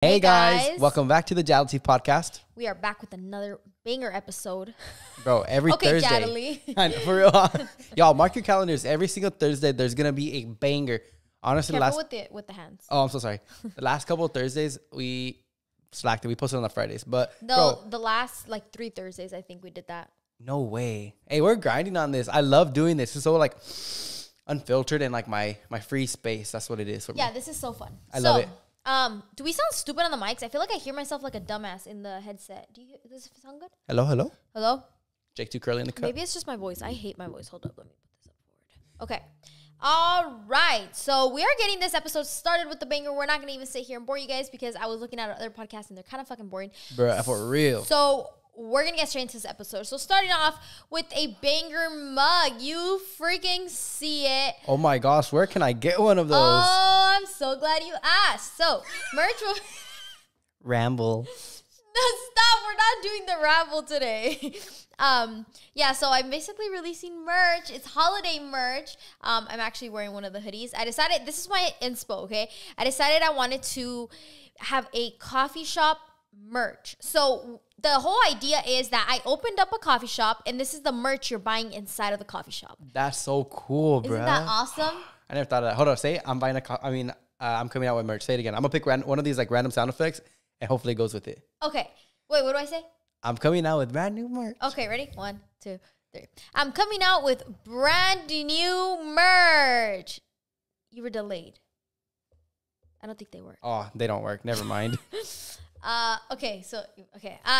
Hey guys, welcome back to the JathalTEA podcast. We are back with another banger episode. Bro, every Thursday. JathalTEA. For real. Y'all, mark your calendars. Every single Thursday, there's going to be a banger. Honestly, with the hands. Oh, I'm so sorry. The last couple of Thursdays, we slacked it. We posted on the Fridays. But the last 3 Thursdays, I think we did that. No way. Hey, we're grinding on this. I love doing this. It's so unfiltered and my free space. That's what it is for me. Yeah, this is so fun. I love it. Do we sound stupid on the mics? I feel like I hear myself like a dumbass in the headset. Does it sound good? Hello? Jake too curly in the cup. Maybe it's just my voice. I hate my voice. Hold up. Let me put this up forward. Okay. All right. So we are getting this episode started with the banger. We're not going to even sit here and bore you guys because I was looking at other podcasts and they're kind of fucking boring. Bruh, for real. So we're going to get straight into this episode. So starting off with a banger mug. You freaking see it. Oh my gosh. Where can I get one of those? Oh, I'm so glad you asked. So merch will... Ramble. No, stop. We're not doing the ramble today. Yeah, so I'm basically releasing merch. It's holiday merch. I'm actually wearing one of the hoodies. I decided, this is my inspo, okay? I decided I wanted to have a coffee shop merch. So the whole idea is that I opened up a coffee shop and this is the merch you're buying inside of the coffee shop. That's so cool, bro. Isn't that awesome? I never thought of that. Hold on, say it. I'm buying I'm coming out with merch. Say it again. I'm gonna pick one of these random sound effects and hopefully it goes with it. Okay. Wait, what do I say? I'm coming out with brand new merch. Okay, ready? 1, 2, 3. I'm coming out with brand new merch. You were delayed. I don't think they work. Oh, they don't work. Never mind. Okay.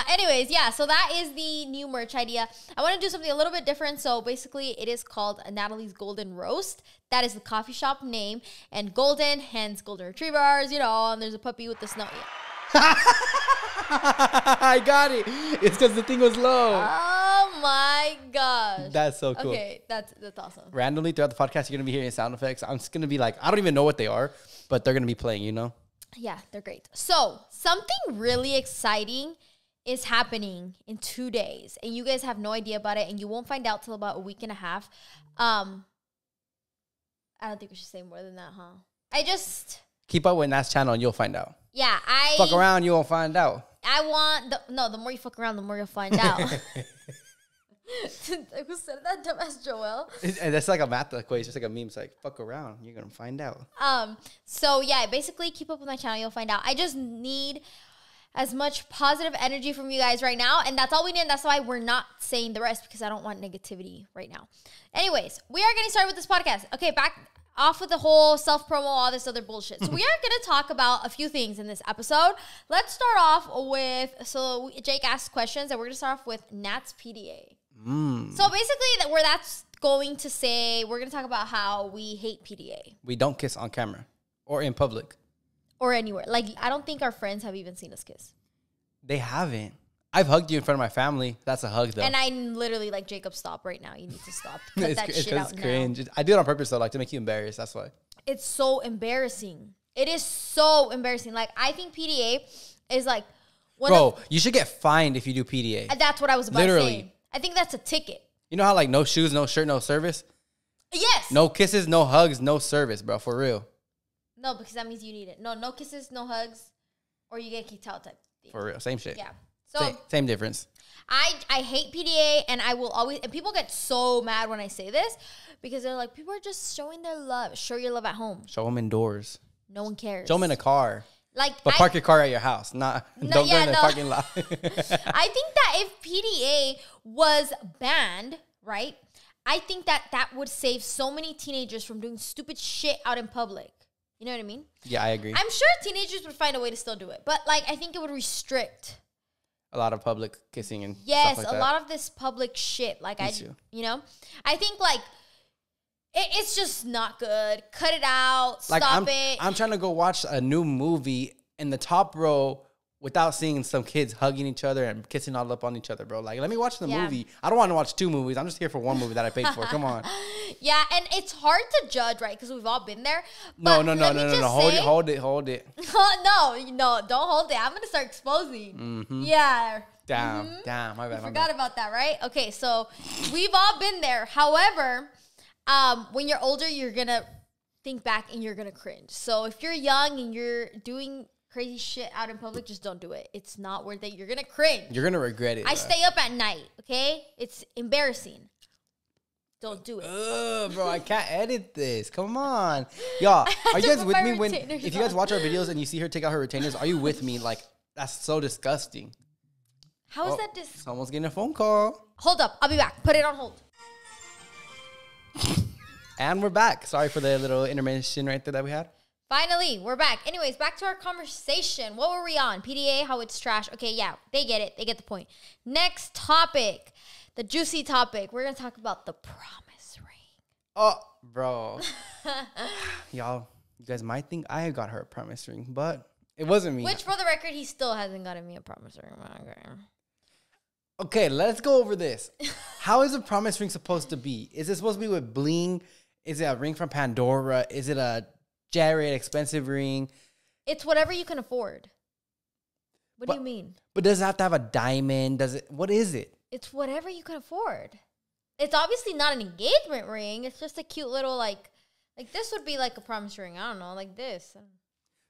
Anyways, yeah, so that is the new merch idea. I want to do something a little bit different. So basically it is called Natalie's Golden Roast. That is the coffee shop name. And golden, hence golden retrievers, and there's a puppy with the snow. Yeah. I got it. It's because the thing was low. Oh my gosh. That's so cool. Okay, that's awesome. Randomly throughout the podcast, you're going to be hearing sound effects. I'm just going to be I don't even know what they are, but they're going to be playing, Yeah, they're great. So something really exciting is happening in 2 days. And you guys have no idea about it. And you won't find out till about a week and a half. I don't think we should say more than that, huh? Keep up with Nat's channel and you'll find out. Yeah, Fuck around, you won't find out. The more you fuck around, the more you'll find out. Who said that? Dumbass Joel. That's like a math equation. It's like a meme. It's like, fuck around, you're going to find out. So yeah, basically keep up with my channel. You'll find out. I just need as much positive energy from you guys right now. And that's all we need. And that's why we're not saying the rest because I don't want negativity right now. Anyways, we are getting started with this podcast. Okay, back off with the whole self-promo, all this other bullshit. So we are going to talk about a few things in this episode. Let's start off with, so Jake asked questions, and we're going to start off with Nat's PDA. So basically, we're going to talk about how we hate PDA. We don't kiss on camera or in public. Or anywhere. I don't think our friends have even seen us kiss. They haven't. I've hugged you in front of my family. That's a hug, though. And I'm literally Jacob, stop right now. You need to stop. Cut that shit out cringe. now. I do it on purpose, though, to make you embarrassed. That's why. It's so embarrassing. It is so embarrassing. I think PDA is Bro, you should get fined if you do PDA. That's what I was about to say. I think that's a ticket. You know how no shoes, no shirt, no service? Yes. No kisses, no hugs, no service, bro. For real. No, because that means you need it. No kisses, no hugs, or you get kicked out type thing. For real. Same shit. Yeah. So same difference. I hate PDA, and I will always, and people get so mad when I say this because they're like, people are just showing their love. Show your love at home. Show them indoors. No one cares. Show them in a car. But park your car at your house. Don't go in the parking lot. I think that if PDA was banned, right, I think that would save so many teenagers from doing stupid shit out in public. You know what I mean? Yeah, I agree. I'm sure teenagers would find a way to still do it. But, I think it would restrict a lot of public kissing and yes, stuff like a lot of this public shit. I think, it's just not good. Cut it out. Stop it. I'm trying to go watch a new movie in the top row without seeing some kids hugging each other and kissing all up on each other, bro. Let me watch the movie. I don't want to watch 2 movies. I'm just here for 1 movie that I paid for. Come on. Yeah, and it's hard to judge, right? Because we've all been there. But no. Hold it. No, don't hold it. I'm going to start exposing. Mm-hmm. Yeah. Damn, my bad. I forgot about that, right? Okay, so we've all been there. However, when you're older, you're going to think back and you're going to cringe. So if you're young and you're doing crazy shit out in public, just don't do it. It's not worth it. You're gonna cringe. You're gonna regret it. I stay up at night. Okay, it's embarrassing. Don't do it. Ugh, bro, I can't edit this. Come on. Y'all, are you guys with me when, if you guys watch our videos and you see her take out her retainers, are you with me? Like, that's so disgusting. How is that Someone's getting a phone call. Hold up. I'll be back. Put it on hold. And we're back. Sorry for the little intermission right there that we had. Finally, we're back. Anyways, back to our conversation. What were we on? PDA, how it's trash. Okay, yeah, they get it. They get the point. Next topic. The juicy topic. We're going to talk about the promise ring. Oh, bro. Y'all, you guys might think I got her a promise ring, but it wasn't me. Which, for the record, he still hasn't gotten me a promise ring. Okay, let's go over this. How is a promise ring supposed to be? Is it supposed to be with bling? Is it a ring from Pandora? Is it a Jared expensive ring? It's whatever you can afford. What do you mean? But does it have to have a diamond? Does it? What is it? It's whatever you can afford. It's obviously not an engagement ring. It's just a cute little, like this would be like a promise ring. I don't know, like this.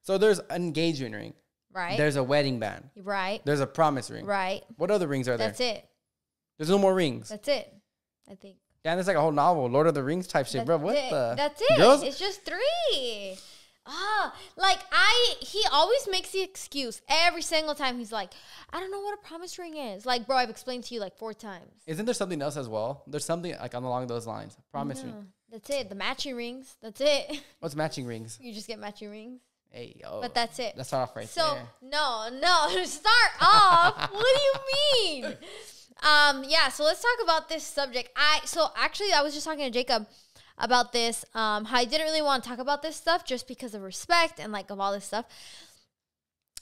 So there's an engagement ring. Right. There's a wedding band. Right. There's a promise ring. Right. What other rings are there? That's it. There's no more rings. That's it, I think. Damn, it's like a whole novel, Lord of the Rings type shit, bro. What the? That's it. Girls? It's just 3. He always makes the excuse every single time. He's like, I don't know what a promise ring is. Like, bro, I've explained to you like 4 times. Isn't there something else as well? There's something like along those lines. Promise ring. That's it. The matching rings. That's it. What's matching rings? You just get matching rings. Hey, yo. But that's it. Let's start off right there. So, no. Start off. What do you mean? Yeah, so let's talk about this subject. I was just talking to Jacob about this, how I didn't really want to talk about this stuff just because of respect and like of all this stuff.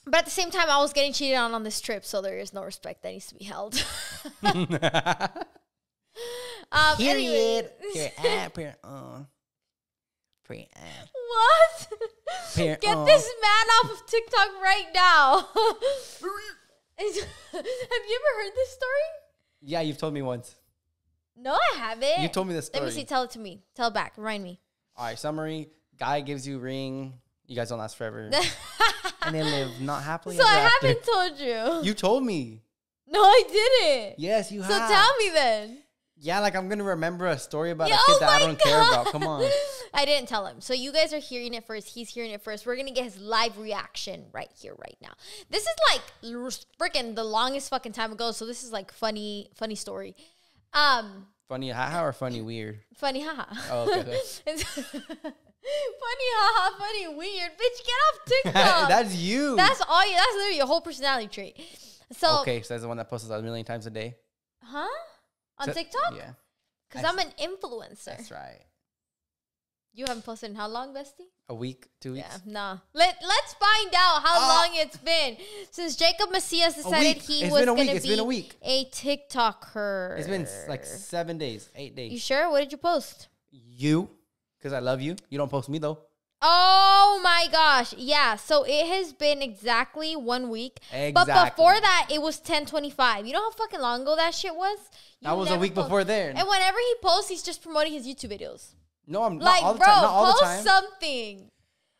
But at the same time, I was getting cheated on this trip, so there is no respect that needs to be held. Period. What? Get this man off of TikTok right now. Have you ever heard this story? Yeah, you've told me once. No, I haven't. You told me the story. Let me see. Tell it to me. Tell it back. Remind me. All right, summary. Guy gives you ring. You guys don't last forever. And they live not happily So ever I after. haven't told you. You told me. No, I didn't. Yes, you have. So tell me then. Yeah, like I'm going to remember a story about a kid that I don't care about. Come on. I didn't tell him. So you guys are hearing it first. He's hearing it first. We're going to get his live reaction right here, right now. This is like freaking the longest fucking time ago. So this is like funny story. Funny haha or funny weird? Funny haha. Oh, okay. Funny haha, funny weird. Bitch, get off TikTok. That's you. That's all you. That's literally your whole personality trait. So okay, so that's the one that posts a million times a day? Huh? On TikTok? Yeah. Because I'm an influencer. That's right. You haven't posted in how long, bestie? A week, 2 weeks? Yeah, nah. Let's find out how long it's been since Jacob Macias decided he was going to be a TikToker. It's been like 7 days, 8 days. You sure? What did you post? You, because I love you. You don't post me, though. Oh, my gosh. Yeah, so it has been exactly 1 week. Exactly. But before that, it was 10/25. You know how fucking long ago that shit was? That was a week before there. And whenever he posts, he's just promoting his YouTube videos. No, I'm like, not all the bro, time. Not all the time. post something.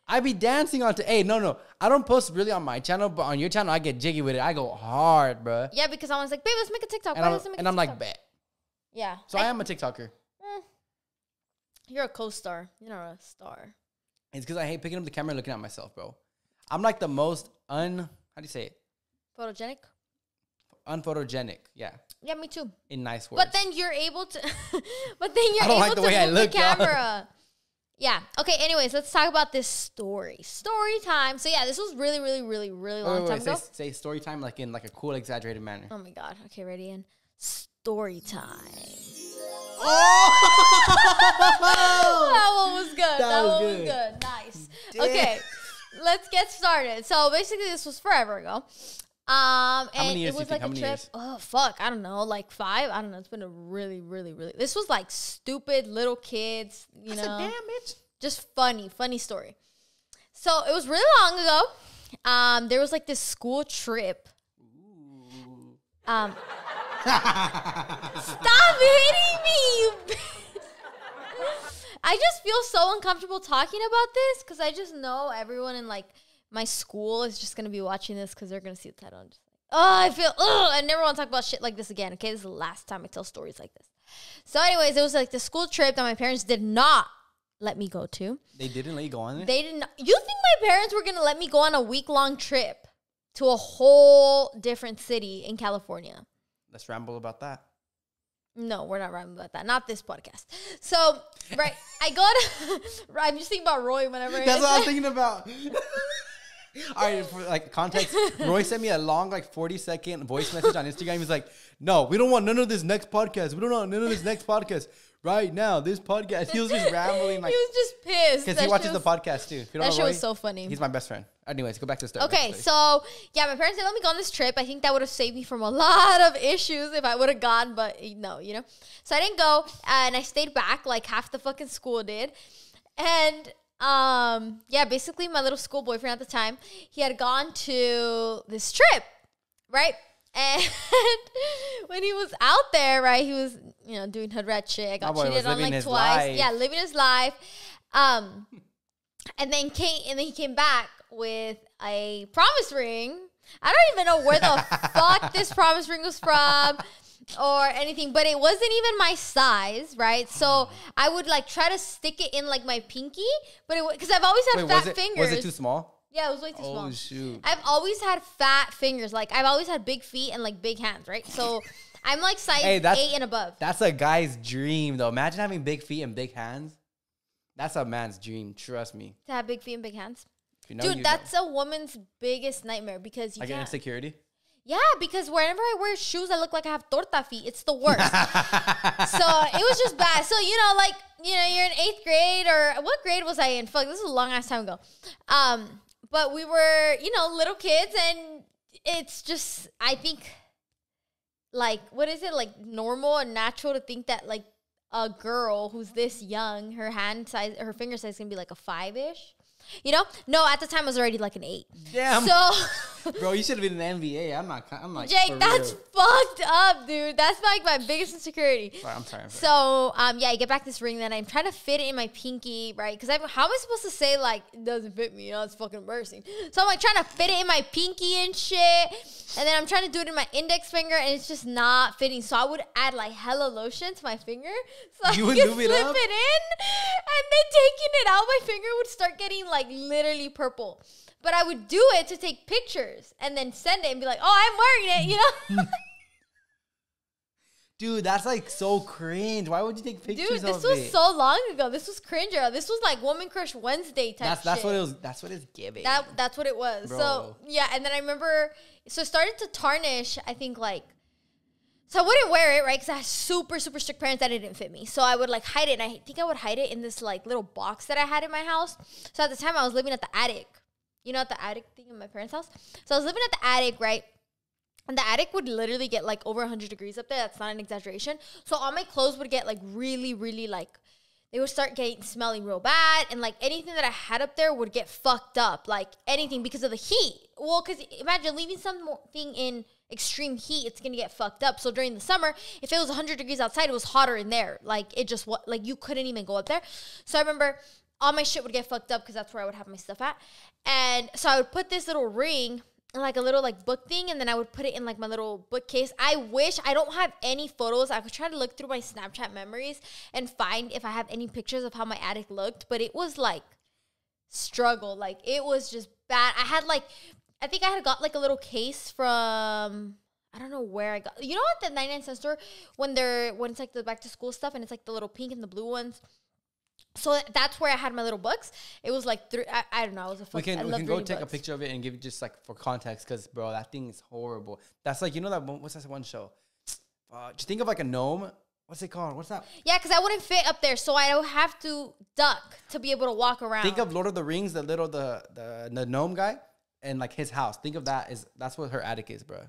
I be dancing on hey, no. I don't post really on my channel, but on your channel, I get jiggy with it. I go hard, bro. Yeah, because I was like, babe, let's make a TikTok. And I'm like, bet. Yeah. So I am a TikToker. You're a co-star. You're not a star. It's because I hate picking up the camera and looking at myself, bro. I'm like the most how do you say it? Photogenic? Unphotogenic. Yeah. Yeah, me too. In nice words. But then you're able to move the camera. Yeah. Okay, anyways, let's talk about this story. Story time. So yeah, this was really, really, really, really long time ago. Say story time like in like a cool, exaggerated manner. Oh my God. Okay, ready? In story time. Oh! That one was good. That one was good. Nice. Damn. Okay, let's get started. So basically, this was forever ago. How and many years it was do you like think? a trip. Oh fuck, I don't know, like 5. I don't know. It's been a really, really, really. This was like stupid little kids, you know. Damn bitch. Just funny story. So it was really long ago. There was like this school trip. Stop hitting me, you bitch. I just feel so uncomfortable talking about this because I just know everyone in like my school is just gonna be watching this because they're gonna see the title. I'm just like, oh, I feel, I never want to talk about shit like this again. Okay, this is the last time I tell stories like this. So, anyways, it was like the school trip that my parents did not let me go to. They didn't let you go on it? They didn't. You think my parents were gonna let me go on a week-long trip to a whole different city in California? Let's ramble about that. No, we're not rambling about that. Not this podcast. So, right, I go to. I'm just thinking about Roy whenever. That's what I was thinking about. All right, for like context, Roy sent me a long, like 40-second voice message on Instagram. He's like, "No, we don't want none of this next podcast. We don't want none of this next podcast right now. This podcast." He was just rambling. Like, he was just pissed because he watches the podcast too. If you don't that know shit Roy, was so funny. He's my best friend. Anyways, go back to the story. Okay, so yeah, my parents didn't let me go on this trip. I think that would have saved me from a lot of issues if I would have gone, but no, you know. So I didn't go, and I stayed back like half the fucking school did, and. Yeah, basically my little school boyfriend at the time, he had gone to this trip, right? And when he was out there, right, he was, you know, doing hood rat shit. I got cheated on like twice. Life. Yeah, living his life. And then he came back with a promise ring. I don't even know where the fuck this promise ring was from. Or anything, but it wasn't even my size, right? So I would like try to stick it in like my pinky, but it because I've always had fat fingers. Was it too small? Yeah, it was way too small. Oh shoot! I've always had fat fingers. Like I've always had big feet and like big hands, right? So I'm like size 8 and above. That's a guy's dream, though. Imagine having big feet and big hands. That's a man's dream. Trust me. To have big feet and big hands, dude. That's a woman's biggest nightmare because you get insecurity. Yeah, because whenever I wear shoes, I look like I have torta feet. It's the worst. So it was just bad. So, you know, like, you know, you're in 8th grade or what grade was I in? Fuck, this was a long ass time ago. But we were, you know, little kids and it's just, I think, like, what is it? Like normal and natural to think that like a girl who's this young, her finger size is going to be like a 5-ish. You know? No, at the time I was already like an 8. Damn. So, bro, you should have been in the NBA. I'm like, Jake, that's fucked up, dude. That's like my biggest insecurity. Sorry, I'm sorry. So, yeah, I get back this ring, then I'm trying to fit it in my pinky, right? Because how am I supposed to say, like, it doesn't fit me? You know, it's fucking embarrassing. So I'm like trying to fit it in my pinky and shit. And then I'm trying to do it in my index finger, and it's just not fitting. So I would add, like, hella lotion to my finger. So you I could slip it in. And then taking it out, my finger would start getting, like, literally purple. But I would do it to take pictures and then send it and be like, oh, I'm wearing it, you know? Dude, that's like so cringe. Why would you take pictures of it? Dude, this was so long ago. This was cringe. This was like Woman Crush Wednesday type that's shit. What it was. That's what it's giving. That's what it was. Bro. So, yeah. And then I remember, so it started to tarnish, I think like, so I wouldn't wear it, right? Because I had super, super strict parents that it didn't fit me. So I would like hide it. And I think I would hide it in this like little box that I had in my house. So at the time I was living at the attic. You know, at the attic thing in my parents' house. So I was living at the attic, right? And the attic would literally get like over 100 degrees up there. That's not an exaggeration. So all my clothes would get like really, really like, they would start smelling real bad. And like anything that I had up there would get fucked up. Like anything because of the heat. Well, because imagine leaving something in extreme heat, it's going to get fucked up. So during the summer, if it was 100 degrees outside, it was hotter in there. Like it just, like you couldn't even go up there. So I remember all my shit would get fucked up because that's where I would have my stuff at. And so I would put this little ring in like a little like book thing, and then I would put it in like my little bookcase. I wish I don't have any photos. I could try to look through my Snapchat memories and find if I have any pictures of how my attic looked, but it was like struggle. Like it was just bad. I think I had got like a little case from, I don't know where I got. You know at the 99-cent store when it's like the back to school stuff and it's like the little pink and the blue ones. So that's where I had my little books. It was like I don't know. I was a fucking. We can go take a picture of it and give it just like for context, because bro, that thing is horrible. That's like, you know that what's that one show? Just think of like a gnome. What's it called? What's that? Yeah, because I wouldn't fit up there, so I would have to duck to be able to walk around. Think of Lord of the Rings, the gnome guy, and like his house. Think of that's what her attic is, bro.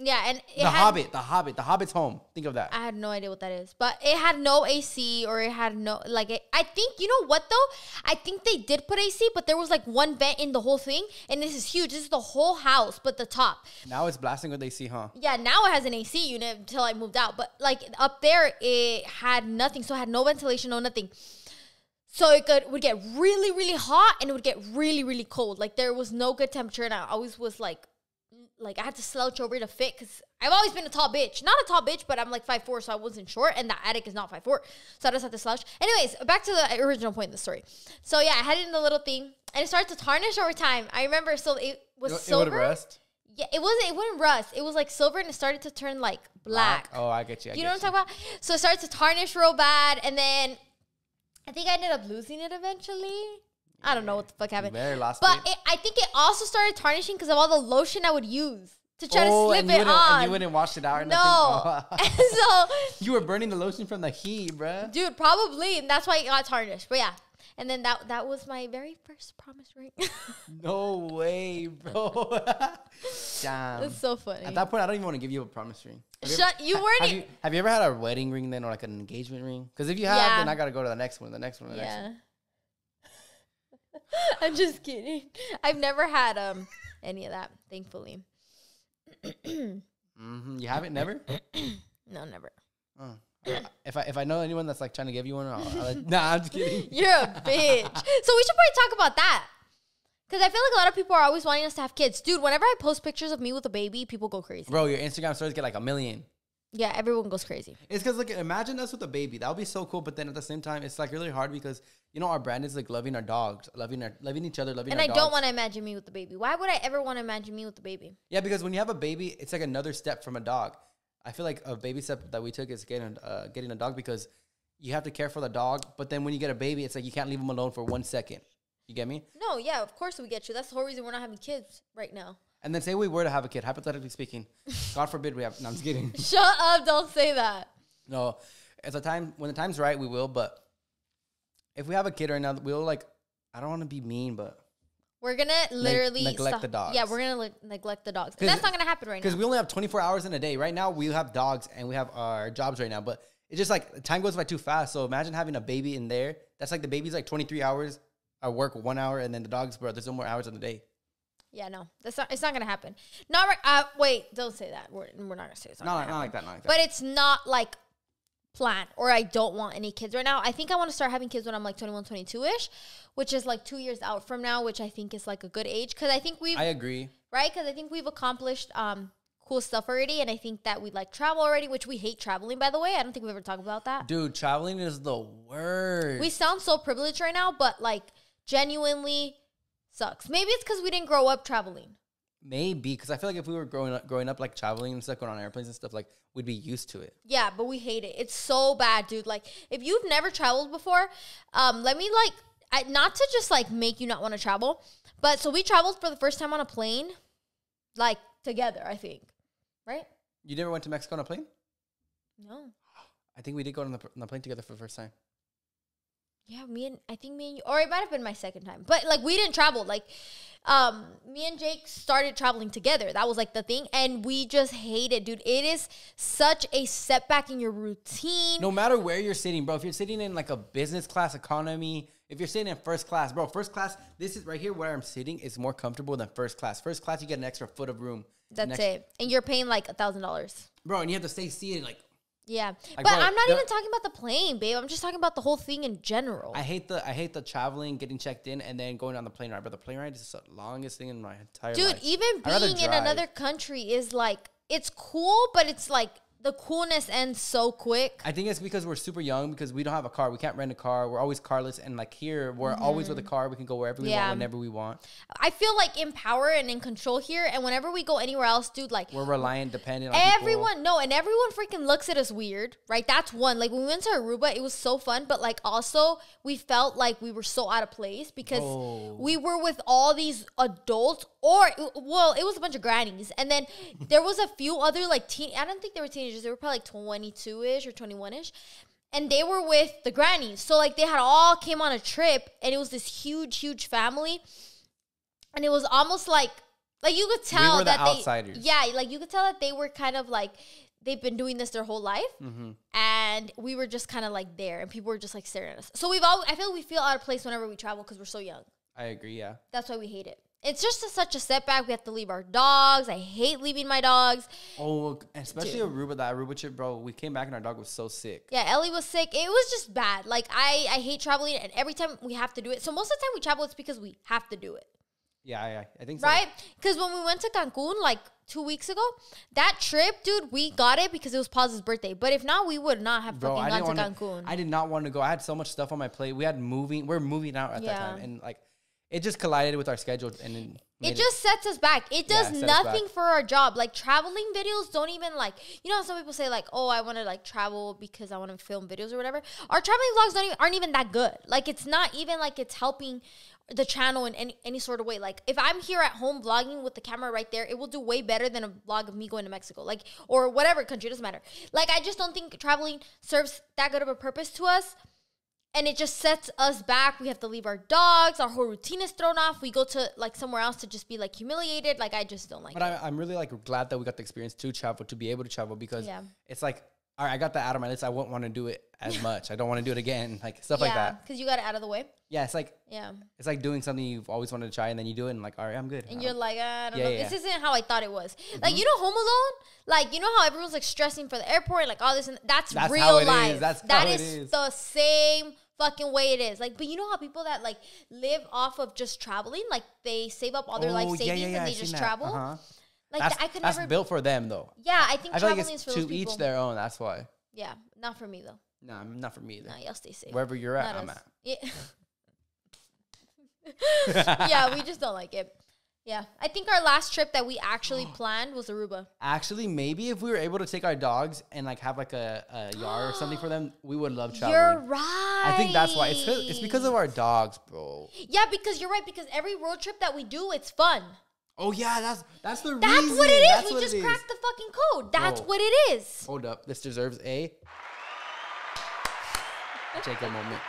Yeah, and the Hobbit's home. Think of that. I had no idea what that is, but it had no AC, or it had no I think, you know what though? I think they did put AC, but there was like one vent in the whole thing, and this is huge. This is the whole house, but the top. Now it's blasting with AC, huh? Yeah, now it has an AC unit until I moved out, but like up there it had nothing, so it had no ventilation, no nothing. So it would get really, really hot and it would get really, really cold. Like there was no good temperature, and I always was like I had to slouch over to fit because I've always been a tall bitch. Not a tall bitch, but I'm like 5'4", so I wasn't short, and the attic is not 5'4", so I just had to slouch. Anyways, back to the original point of the story. So yeah, I had it in the little thing, and it started to tarnish over time. I remember, so it was silver. It would rust? Yeah, it wouldn't rust. It was like silver, and it started to turn like black. Oh, I get you. You know what I'm talking about? So it started to tarnish real bad, and then I think I ended up losing it eventually. I don't know what the fuck happened. But I think it also started tarnishing because of all the lotion I would use to try to slip it on. And you wouldn't wash it out or nothing? No. So you were burning the lotion from the heat, bruh. Dude, probably. And that's why it got tarnished. But yeah. And then that was my very first promise ring. No way, bro. Damn. It's so funny. At that point, I don't even want to give you a promise ring. Have you ever had a wedding ring then, or like an engagement ring? Because if you have, then I got to go to the next one, the next one, the next one. I'm just kidding. I've never had any of that, thankfully. You haven't? Never? No, never. Oh. If I know anyone that's like trying to give you one, nah, I'm just kidding. You're a bitch. So we should probably talk about that. Because I feel like a lot of people are always wanting us to have kids. Dude, whenever I post pictures of me with a baby, people go crazy. Bro, your Instagram stories get like 1 million. Yeah, everyone goes crazy. It's because, like, imagine us with a baby. That would be so cool. But then at the same time, it's like really hard because, you know, our brand is like loving our dogs, loving each other, loving our dogs. And I don't want to imagine me with the baby. Why would I ever want to imagine me with the baby? Yeah, because when you have a baby, it's like another step from a dog. I feel like a baby step that we took is getting a dog because you have to care for the dog. But then when you get a baby, it's like you can't leave them alone for 1 second. You get me? No, yeah, of course we get you. That's the whole reason we're not having kids right now. And then say we were to have a kid, hypothetically speaking. God forbid we have. No, I'm just kidding. Shut up. Don't say that. No. It's a time. When the time's right, we will. But if we have a kid right now, we'll like, I don't want to be mean, but. We're going to literally. Neglect the dogs. Yeah, we're going to neglect the dogs. That's not going to happen right now. Because we only have 24 hours in a day. Right now, we have dogs and we have our jobs right now. But it's just like, time goes by too fast. So imagine having a baby in there. That's like the baby's like 23 hours. I work 1 hour. And then the dogs, bro, there's no more hours in the day. Yeah, no, it's not gonna happen. Not right. Wait, don't say that. We're not gonna say it's not like that. But it's not like planned, or I don't want any kids right now. I think I want to start having kids when I'm like 21, 22-ish, which is like 2 years out from now, which I think is like a good age. Because I think I agree. Right? Because I think we've accomplished cool stuff already, and I think that we like travel already, which we hate traveling, by the way. I don't think we've ever talked about that. Dude, traveling is the worst. We sound so privileged right now, but like genuinely sucks. Maybe it's because we didn't grow up traveling. Maybe, because I feel like if we were growing up like traveling and stuff, going on airplanes and stuff, like we'd be used to it. Yeah, but we hate it. It's so bad, dude. Like if you've never traveled before, let me like, not to just like make you not want to travel, but so we traveled for the first time on a plane, like together, I think, right? You never went to Mexico on a plane? No. I think we did go on the plane together for the first time. Yeah, I think me and you, or it might have been my second time. But, like, we didn't travel. Like, me and Jake started traveling together. That was, like, the thing. And we just hate it, dude. It is such a setback in your routine. No matter where you're sitting, bro. If you're sitting in, like, a business class economy, if you're sitting in first class, bro, first class, this is right here where I'm sitting is more comfortable than first class. First class, you get an extra foot of room. That's it. And you're paying, like, $1,000. Bro, and you have to stay seated, like. Yeah, like, but bro, I'm not even talking about the plane, babe. I'm just talking about the whole thing in general. I hate the traveling, getting checked in, and then going on the plane ride. But the plane ride is the longest thing in my entire life. Dude, even being in another country is like, it's cool, but it's like the coolness ends so quick. I think it's because we're super young, because we don't have a car. We can't rent a car. We're always carless. And like here, we're always with a car. We can go wherever we want, whenever we want. I feel like in power and in control here. And whenever we go anywhere else, dude, like we're reliant, dependent on everyone. people. No, and everyone freaking looks at us weird, right? That's one. Like when we went to Aruba, it was so fun. But like also we felt like we were so out of place because we were with all these adults. It was a bunch of grannies. And then there was a few other like I don't think they were teenagers. They were probably like 22-ish or 21-ish. And they were with the grannies. So like they had all came on a trip, and it was this huge, huge family. And it was almost like you could tell we were the outsiders. Like you could tell that they were kind of like they've been doing this their whole life. Mm-hmm. And we were just kind of like there, and people were just like staring at us. So I feel we feel out of place whenever we travel because we're so young. I agree, yeah. That's why we hate it. it's just such a setback. We have to leave our dogs. I hate leaving my dogs. Oh, especially Aruba. That Aruba trip, bro. We came back and our dog was so sick. Yeah, Ellie was sick. It was just bad. Like, I hate traveling, and every time we have to do it. So most of the time we travel, it's because we have to do it. Yeah, I think so. Right? Because when we went to Cancun, like, 2 weeks ago, that trip, dude, we got it because it was Paz's birthday. But if not, we would not have fucking gone to Cancun. I did not want to go. I had so much stuff on my plate. We're moving out at that time. And, like, it just collided with our schedule. And it just sets us back. It does nothing for our job. Like, traveling videos don't even, like, you know how some people say, like, oh, I want to, like, travel because I want to film videos or whatever. Our traveling vlogs aren't even that good. Like, it's not even like it's helping the channel in any sort of way. Like, if I'm here at home vlogging with the camera right there, it will do way better than a vlog of me going to Mexico, like, or whatever country, doesn't matter. Like, I just don't think traveling serves that good of a purpose to us, and it just sets us back. We have to leave our dogs. Our whole routine is thrown off. We go to, like, somewhere else to just be, like, humiliated. Like, I just don't like it. But I'm really, like, glad that we got the experience to travel, to be able to travel, because it's like, all right, I got that out of my list. I won't want to do it as much. I don't want to do it again, like, stuff like that. Because you got it out of the way. Yeah, it's like doing something you've always wanted to try, and then you do it, and like, all right, I'm good. And you're like, I don't know. This isn't how I thought it was. Like, you know, Home Alone? Like, you know how everyone's, like, stressing for the airport, like, all this, and that's real life. That is the same fucking way it is. Like, but you know how people that, like, live off of just traveling, like, they save up all their life savings and they just travel? Like, I could never. That's built for them, though. Yeah, I think traveling is for those people. To each their own, that's why. Yeah, not for me, though. No, not for me either. Nah, y'all stay safe. Wherever you're at, I'm at. Yeah. Yeah, we just don't like it. Yeah, I think our last trip that we actually planned was Aruba. Actually, maybe if we were able to take our dogs and, like, have, like, a yard or something for them, we would love traveling. You're right. I think that's why. It's because of our dogs, bro. Yeah, because you're right. Because every road trip that we do, it's fun. Oh yeah, that's the reason. That's what it is. We just cracked the fucking code. That's what it is. Hold up, this deserves a Jacob moment.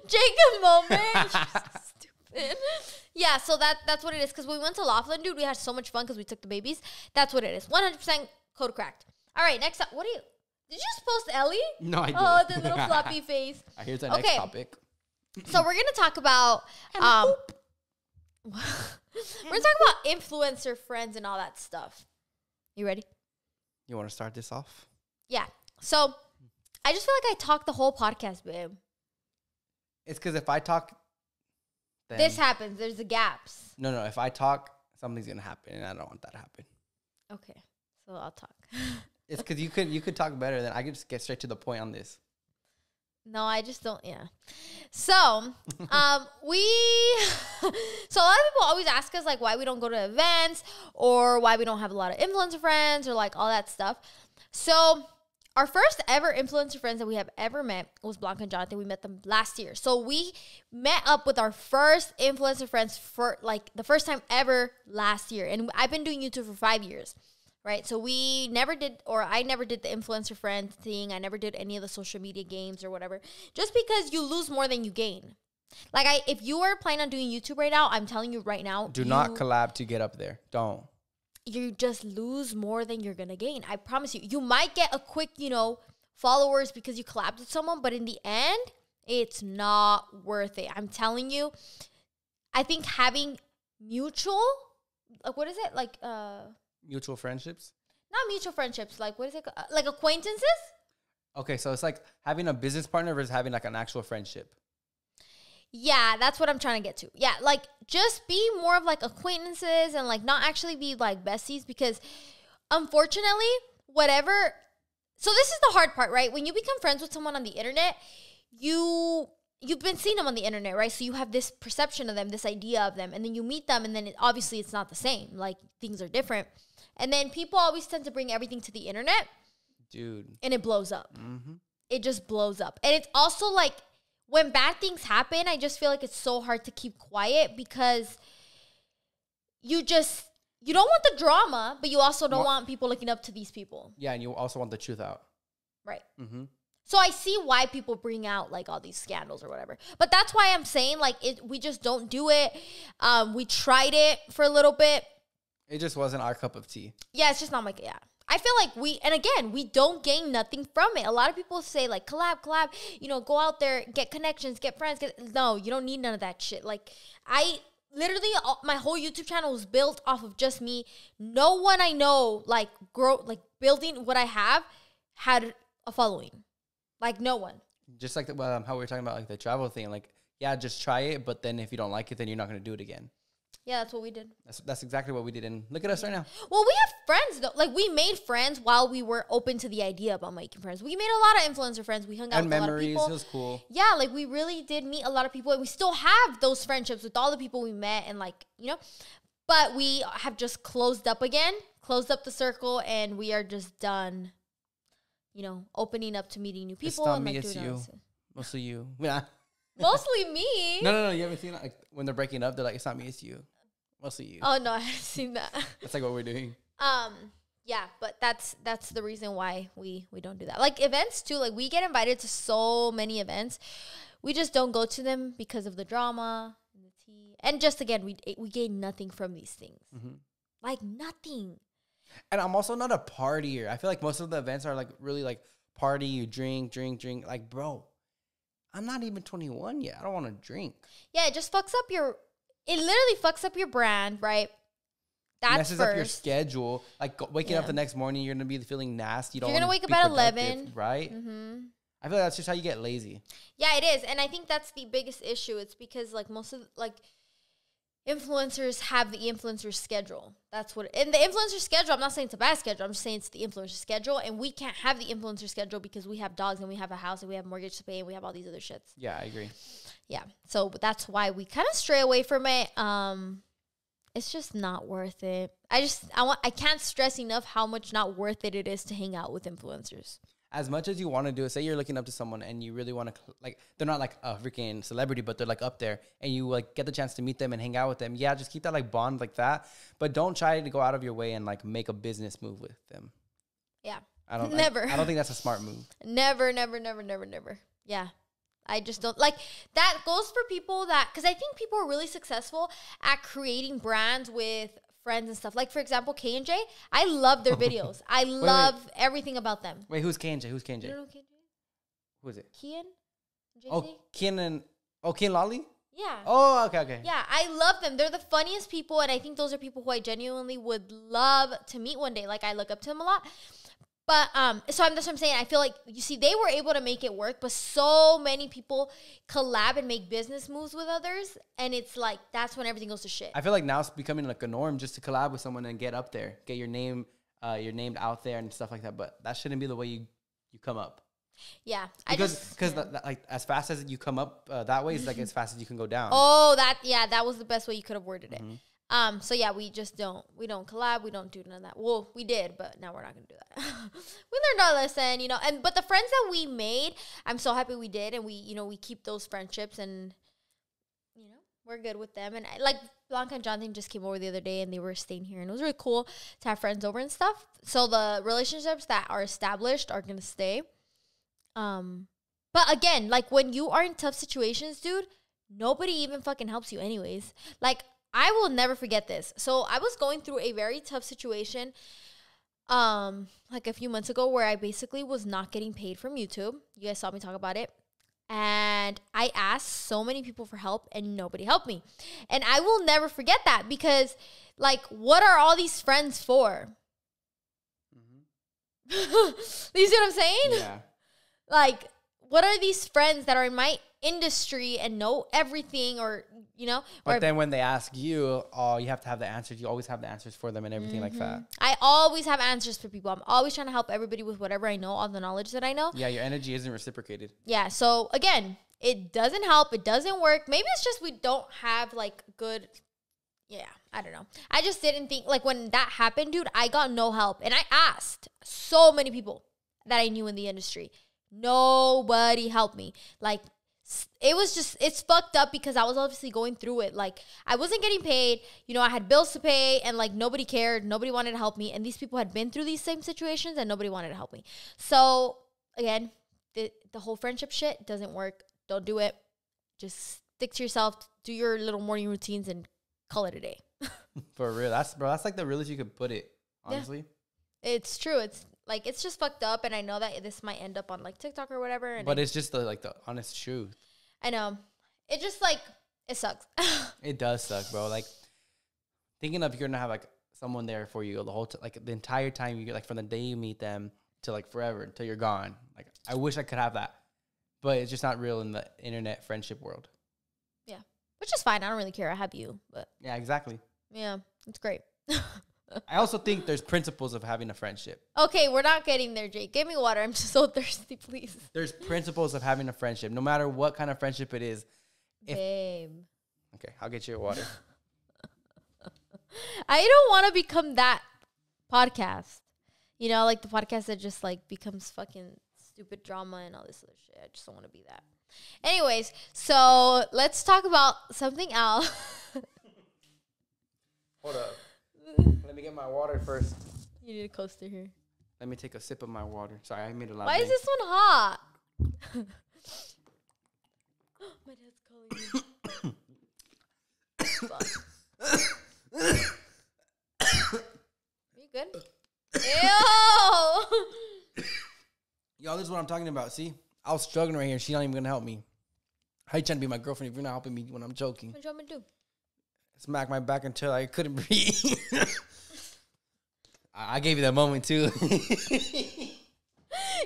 Jacob moment. Stupid. Yeah, so that's what it is. Because when we went to Laughlin, dude, we had so much fun because we took the babies. That's what it is. 100% code cracked. All right, next up. What do you? Did you just post Ellie? No, I didn't. Oh, the little floppy face. Here's the next topic. So we're gonna talk about we're gonna talk about influencer friends and all that stuff. You ready? You want to start this off? Yeah. So I just feel like I talk the whole podcast, babe. It's because if I talk, then this happens. There's the gaps. No. If I talk, something's gonna happen, and I don't want that to happen. Okay, so I'll talk. It's because you could talk better than I could just get straight to the point on this. No, I just don't. Yeah. So, so a lot of people always ask us, like, why we don't go to events or why we don't have a lot of influencer friends or, like, all that stuff. So our first ever influencer friends that we have ever met was Blanca and Jonathan. We met them last year. So we met up with our first influencer friends for, like, the first time ever last year. And I've been doing YouTube for 5 years. Right, so I never did the influencer friend thing. I never did any of the social media games or whatever. Just because you lose more than you gain. Like, if you are planning on doing YouTube right now, I'm telling you right now. Do not collab to get up there. Don't. You just lose more than you're going to gain. I promise you. You might get a quick, followers because you collabed with someone. But in the end, it's not worth it. I'm telling you. I think having mutual, like, what is it? Like, mutual friendships? Not mutual friendships. Like, what is it? Like acquaintances? Okay, so it's like having a business partner versus having, like, an actual friendship. Yeah, that's what I'm trying to get to. Yeah, like, just be more of, like, acquaintances and, like, not actually be, like, besties because, unfortunately, whatever. So this is the hard part, right? When you become friends with someone on the internet, you've been seeing them on the internet, right? So you have this perception of them, this idea of them, and then you meet them, and then obviously it's not the same. Like, things are different. And then people always tend to bring everything to the internet. Dude. And it blows up. Mm-hmm. It just blows up. And it's also, like, when bad things happen, I just feel like it's so hard to keep quiet because you don't want the drama, but you also don't want people looking up to these people. Yeah, and you also want the truth out. Right. Mm-hmm. So I see why people bring out, like, all these scandals or whatever. But that's why I'm saying, like, we just don't do it. We tried it for a little bit. It just wasn't our cup of tea. Yeah, it's just not my, yeah. I feel like we don't gain nothing from it. A lot of people say, like, collab, go out there, get connections, get friends. No, you don't need none of that shit. Like, literally my whole YouTube channel was built off of just me. No one I know, like, building what I have had a following. Like, no one. Just like how we were talking about, like, the travel thing. Like, yeah, just try it, but then if you don't like it, then you're not going to do it again. Yeah, that's what we did. That's exactly what we did. And look at us right now. Well, we have friends, though. Like, we made friends while we were open to the idea about making friends. We made a lot of influencer friends. We hung out with a lot of people. It was cool. Yeah, like, we really did meet a lot of people. And we still have those friendships with all the people we met. And, like, you know. But we have just closed up again. Closed up the circle. And we are just done, you know, opening up to meeting new people. It's not and, me, like, it's doing you. Mostly you. Yeah. Mostly me. No. You haven't seen it? Like, when they're breaking up, they're like, it's not me, it's you. Mostly you. Oh, no, I haven't seen that. That's like what we're doing. Yeah, but that's the reason why we don't do that. Like, events, too. Like, we get invited to so many events. We just don't go to them because of the drama and the tea. And just, again, we gain nothing from these things. Mm-hmm. Like, nothing. And I'm also not a partier. I feel like most of the events are, like, really, like, party, you drink. Like, bro, I'm not even 21 yet. I don't want to drink. Yeah, it just fucks up it literally fucks up your brand, right? That's messes up your schedule. Like, waking up the next morning, you're going to be feeling nasty. You're going to wake up at 11. Right? Mm-hmm. I feel like that's just how you get lazy. Yeah, it is. And I think that's the biggest issue. It's because, like, most of, like, influencers have the influencer schedule. That's what and the influencer schedule, I'm not saying it's a bad schedule. I'm just saying it's the influencer schedule. And we can't have the influencer schedule because we have dogs and we have a house and we have mortgage to pay and we have all these other shits. Yeah, I agree. Yeah. So that's why we kind of stray away from it. It's just not worth it. I can't stress enough how much not worth it is to hang out with influencers. As much as you want to do it, say you're looking up to someone and you really want to, like, they're not like a freaking celebrity, but they're like up there and you like get the chance to meet them and hang out with them. Yeah, just keep that like bond like that. But don't try to go out of your way and like make a business move with them. Yeah. I don't think that's a smart move. Never. Yeah. I just don't like that goes for people because I think people are really successful at creating brands with friends and stuff. Like, for example, K&J. I love their videos. I love everything about them. Wait, who's K&J? You don't know K&J? Who is it? Kian? JC? Oh, Kian Lolly? Yeah. Oh, okay. Yeah, I love them. They're the funniest people, and I think those are people who I genuinely would love to meet one day. Like, I look up to them a lot. But, that's what I'm saying. I feel like, you see, they were able to make it work, but so many people collab and make business moves with others, and it's like, that's when everything goes to shit. I feel like now it's becoming like a norm just to collab with someone and get up there, get your name out there and stuff like that, but that shouldn't be the way you come up. Yeah. Because like, as fast as you come up that way, it's like as fast as you can go down. Oh, that was the best way you could have worded it. So yeah, we don't collab. We don't do none of that. Well, we did, but now we're not going to do that. We learned our lesson, but the friends that we made, I'm so happy we did. And we keep those friendships and, we're good with them. And like Blanca and Jonathan just came over the other day and they were staying here and it was really cool to have friends over and stuff. So the relationships that are established are going to stay. But again, like when you are in tough situations, dude, nobody even fucking helps you anyways. Like, I will never forget this. So I was going through a very tough situation like a few months ago where I basically was not getting paid from YouTube. You guys saw me talk about it. And I asked so many people for help and nobody helped me. And I will never forget that because, like, what are all these friends for? Mm-hmm. You see what I'm saying? Yeah. Like, what are these friends that are in my industry and know everything But then when they ask you, you have to have the answers. You always have the answers for them and everything like that. I always have answers for people. I'm always trying to help everybody with whatever I know, all the knowledge that I know. Yeah, your energy isn't reciprocated. Yeah, so again, it doesn't help. It doesn't work. Maybe it's just we don't have like good... Yeah, I don't know. I just didn't think... Like when that happened, dude, I got no help. And I asked so many people that I knew in the industry. Nobody helped me. Like... It's fucked up because I was obviously going through it. Like, I wasn't getting paid. I had bills to pay and, like, nobody cared. Nobody wanted to help me. And these people had been through these same situations and nobody wanted to help me. So, again, the whole friendship shit doesn't work. Don't do it. Just stick to yourself. Do your little morning routines and call it a day. For real. That's like the realest you could put it, honestly. Yeah. It's true. It's just fucked up, and I know that this might end up on, like, TikTok or whatever. But it's just, the honest truth. I know. It It sucks. It does suck, bro. Like, thinking of you're gonna have like someone there for you the whole like the entire time you like from the day you meet them to like forever until you're gone. Like, I wish I could have that, but it's just not real in the internet friendship world. Yeah, which is fine. I don't really care. I have you, but yeah, exactly. Yeah, it's great. I also think there's principles of having a friendship. Okay, we're not getting there, Jake. Give me water. I'm just so thirsty, please. There's principles of having a friendship, no matter what kind of friendship it is. Babe. Okay, I'll get you water. I don't want to become that podcast. You know, like the podcast that just like becomes fucking stupid drama and all this other shit. I just don't want to be that. Anyways, so let's talk about something else. Hold up. Let me get my water first. You need a coaster here. Let me take a sip of my water. Sorry, I made a lot. Why is this one hot? My dad's calling me. You good? Ew! Y'all, this is what I'm talking about. See? I was struggling right here. She's not even going to help me. How you trying to be my girlfriend if you're not helping me when I'm joking? What do you want me to do? Smack my back until I couldn't breathe. I gave you that moment, too.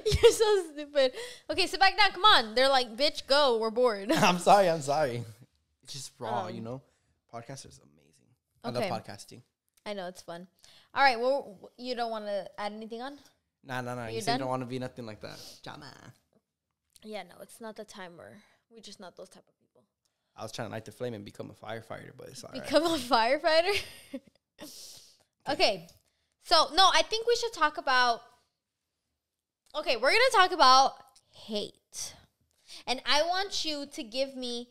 You're so stupid. Okay, sit back down. Come on. They're like, bitch, go. We're bored. I'm sorry. It's just raw, you know? Podcast is amazing. Okay. I love podcasting. I know, it's fun. All right, well, you don't want to add anything on? Nah. You You're said you done? don't want to be nothing like that. Jama. Yeah, no, it's not the time where we're just not those type of people. I was trying to light the flame and become a firefighter, but it's all right. Become a firefighter? Okay. So, no, I think we should talk about... Okay, we're going to talk about hate. And I want you to give me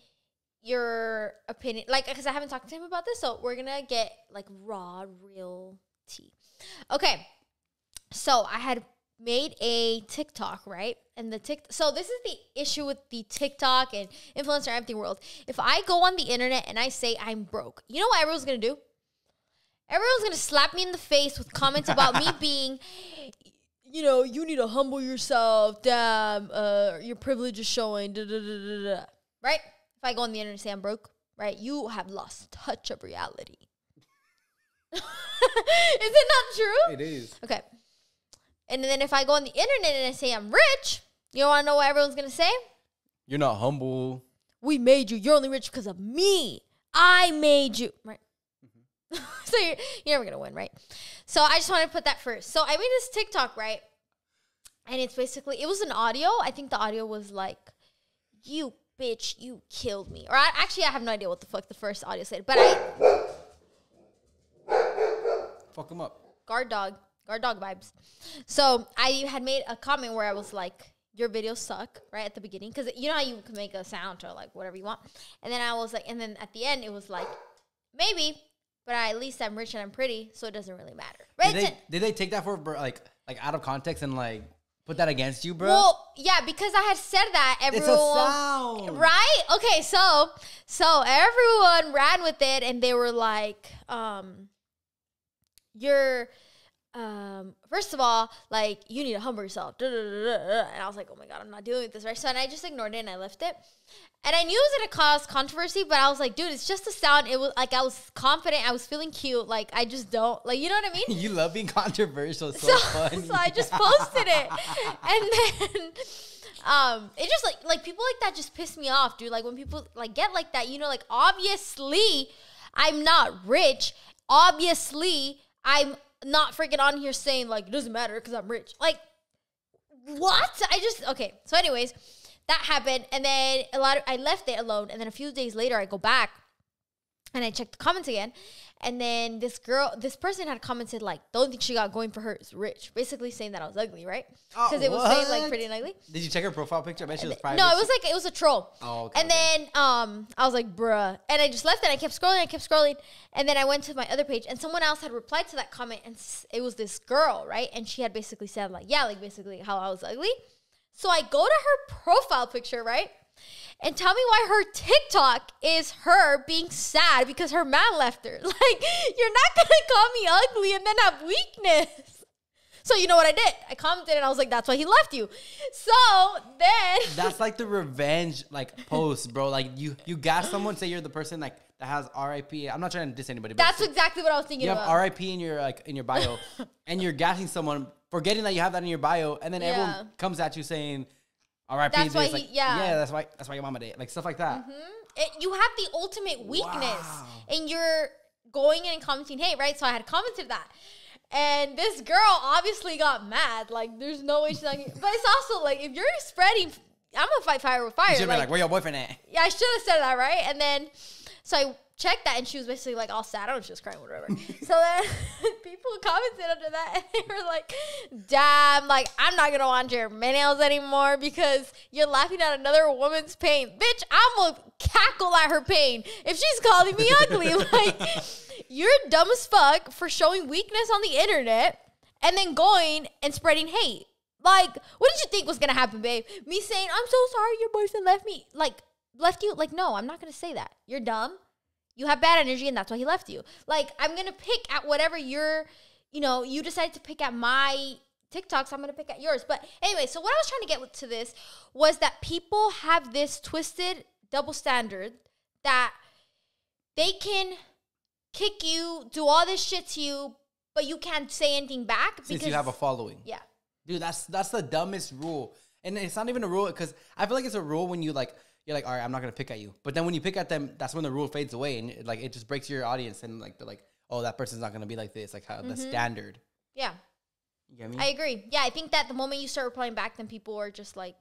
your opinion. Like, because I haven't talked to him about this, so we're going to get, like, raw, real tea. Okay. So, I had made a TikTok, right? And so this is the issue with the TikTok and influencer everything world. If I go on the internet and I say I'm broke, you know what everyone's going to do? Everyone's going to slap me in the face with comments about me being, you know, you need to humble yourself. Damn, your privilege is showing. Da, da, da, da, da. Right? If I go on the internet and say I'm broke, right? You have lost touch of reality. Is it not true? It is. Okay. And then if I go on the internet and I say I'm rich, you want to know what everyone's going to say? You're not humble. We made you. You're only rich because of me. I made you. Right? Mm-hmm. So you're never going to win, right? So I just wanted to put that first. So I made this TikTok, right? And it's basically, it was an audio. I think the audio was like, you bitch, you killed me. Or actually, I have no idea what the fuck the first audio said. But Fuck him up. Guard dog vibes. So I had made a comment where I was like, your videos suck, right at the beginning. Because you know how you can make a sound or like whatever you want. And then I was like, and then at the end, it was like, maybe, but at least I'm rich and I'm pretty, so it doesn't really matter. Right? Did they take that for like out of context and like put that against you, bro? Well, yeah, because I had said that everyone. It's a sound. Right? Okay, so everyone ran with it and they were like, you're first of all, like, you need to humble yourself. Da, da, da, da, da. And I was like, oh my God, I'm not dealing with this, right? So and I just ignored it and I left it. And I knew it was going to cause controversy, but I was like, dude, it's just a sound. It was like, I was confident. I was feeling cute. Like, I just don't, like, you know what I mean? You love being controversial. So funny. So I just posted it. And then, it just like people like that just piss me off, dude. Like when people like get like that, you know, like obviously I'm not rich. Obviously I'm not freaking on here saying like, it doesn't matter because I'm rich. Like, what? Okay. So anyways, that happened. And then I left it alone. And then a few days later, I go back and I check the comments again. And then this person had commented like, the only thing she got going for her is rich. Basically saying that I was ugly, right? Because it was saying like pretty and ugly. Did you check her profile picture? I bet she was private. No, it was a troll. Oh, okay. And then I was like, bruh. And I just left it. I kept scrolling. And then I went to my other page and someone else had replied to that comment. And it was this girl, right? And she had basically said like, yeah, like basically how I was ugly. So I go to her profile picture, right? And tell me why her TikTok is her being sad because her man left her. Like, you're not going to call me ugly and then have weakness. So So you know what I did? I commented and I was like, that's why he left you. So then That's like the revenge like post, bro. Like you gas someone, say you're the person like that has RIP. I'm not trying to diss anybody, but that's exactly what I was thinking you have about. RIP in your bio, and you're gassing someone, forgetting that you have that in your bio, and then everyone comes at you saying RIP. That's why that's why your mama did, like stuff like that. You have the ultimate weakness, and you're going in and commenting hate, right? So I had commented that. And this girl obviously got mad. Like, there's no way she's not gonna, but it's also like, if you're spreading, I'm gonna fight fire with fire. You should be like, where your boyfriend at? Yeah, I should have said that, right? And then, so I checked that, and she was basically like all sad. I don't know if she was crying, whatever. So then people commented under that, and they were like, damn, like, I'm not gonna watch your nails anymore because you're laughing at another woman's pain. Bitch, I'm gonna cackle at her pain if she's calling me ugly. Like, you're dumb as fuck for showing weakness on the internet and then going and spreading hate. Like, what did you think was gonna happen, babe? Me saying, I'm so sorry your boyfriend left me. Like, left you? Like, no, I'm not gonna say that. You're dumb. You have bad energy, and that's why he left you. Like, I'm gonna pick at whatever you decided to pick at my TikToks, I'm gonna pick at yours. But anyway, so what I was trying to get to this was that people have this twisted double standard that they can kick you, do all this shit to you, but you can't say anything back because Since you have a following. Yeah. Dude, that's the dumbest rule. And it's not even a rule, because I feel like it's a rule when you're like, all right, I'm not gonna pick at you. But then when you pick at them, that's when the rule fades away, and it just breaks your audience, and like they're like, oh, that person's not gonna be like this, like how the standard. Yeah. You get me? I agree. Yeah, I think that the moment you start replying back, then people are just like,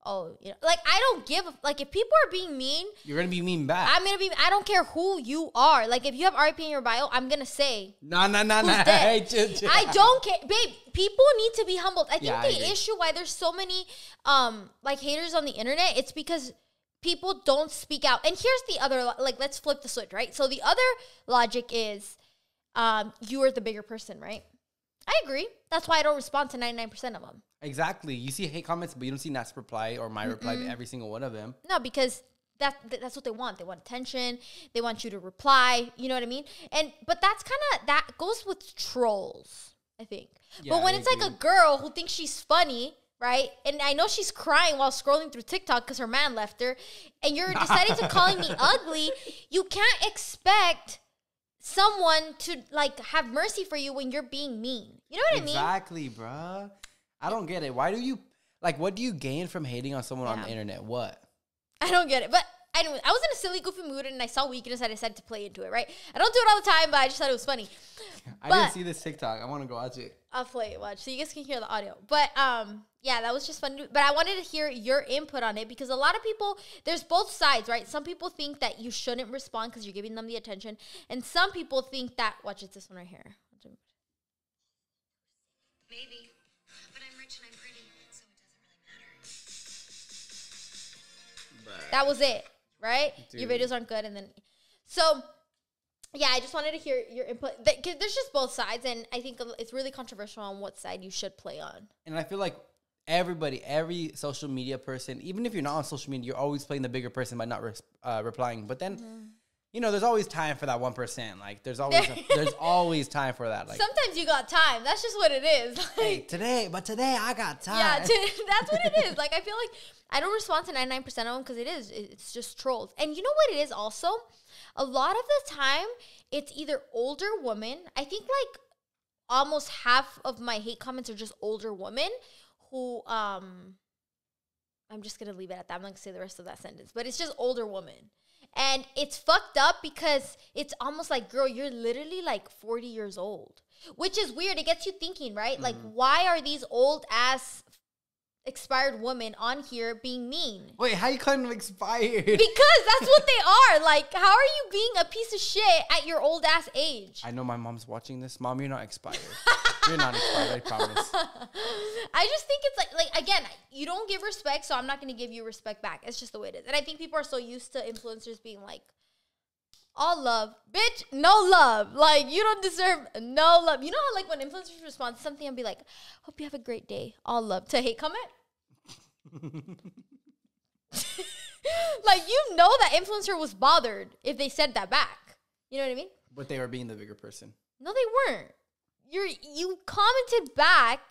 oh, like, I don't give like, if people are being mean, you're gonna be mean back. I don't care who you are. Like, if you have RP in your bio, I'm gonna say no. Hey, I don't care, babe. People need to be humbled. I think the issue why there's so many like haters on the internet, it's because people don't speak out. And here's the other, like, let's flip the switch, right? So the other logic is you are the bigger person, right? I agree. That's why I don't respond to 99% of them. Exactly. You see hate comments, but you don't see Nat's reply or my reply to every single one of them. No, because that's what they want. They want attention. They want you to reply. You know what I mean? But that's that goes with trolls, I think. Yeah, but when it's like a girl who thinks she's funny, right? And I know she's crying while scrolling through TikTok because her man left her, and you're deciding to calling me ugly, you can't expect someone to like have mercy for you when you're being mean. You know what I mean? Exactly, bruh. I don't get it. Why do you, like, what do you gain from hating on someone on the internet? What? I don't get it. But anyway, I was in a silly, goofy mood, and I saw weakness, and I decided to play into it, right? I don't do it all the time, but I just thought it was funny. I didn't see this TikTok. I want to go watch it. I'll play it, watch, so you guys can hear the audio. But, yeah, that was just fun. But I wanted to hear your input on it, because a lot of people, there's both sides, right? Some people think that you shouldn't respond because you're giving them the attention, and some people think that, watch, it's this one right here. Maybe. But I'm rich and I'm pretty, so it doesn't really matter. That was it, right? Dude. Your videos aren't good, and then... So, yeah, I just wanted to hear your input. Because there's just both sides, and I think it's really controversial on what side you should play on. And I feel like every social media person, even if you're not on social media, you're always playing the bigger person by not replying. But then... You know, there's always time for that 1%. Like, there's always time for that. Like, sometimes you got time. That's just what it is. Like, hey, today I got time. Yeah, that's what it is. Like, I feel like I don't respond to 99% of them because it's just trolls. And you know what it is also? A lot of the time, it's either older women. I think, like, almost half of my hate comments are just older women who, I'm just going to leave it at that. I'm not going to say the rest of that sentence. But it's just older women. And it's fucked up because it's almost like, girl, you're literally like 40 years old, which is weird. It gets you thinking, right? Like, why are these old ass expired women on here being mean? Wait, how you calling them expired? Because that's what they are. Like, how are you being a piece of shit at your old ass age? I know my mom's watching this. Mom, you're not expired. You're not expired, I promise. I just think it's like again, you don't give respect, so I'm not going to give you respect back. It's just the way it is. And I think people are so used to influencers being like, all love. Bitch, no love. Like, you don't deserve no love. You know how, like, when influencers respond to something, I'll be like, hope you have a great day. All love. To hate comment? Like, you know that influencer was bothered if they said that back. You know what I mean? But they were being the bigger person. No, they weren't. you commented back.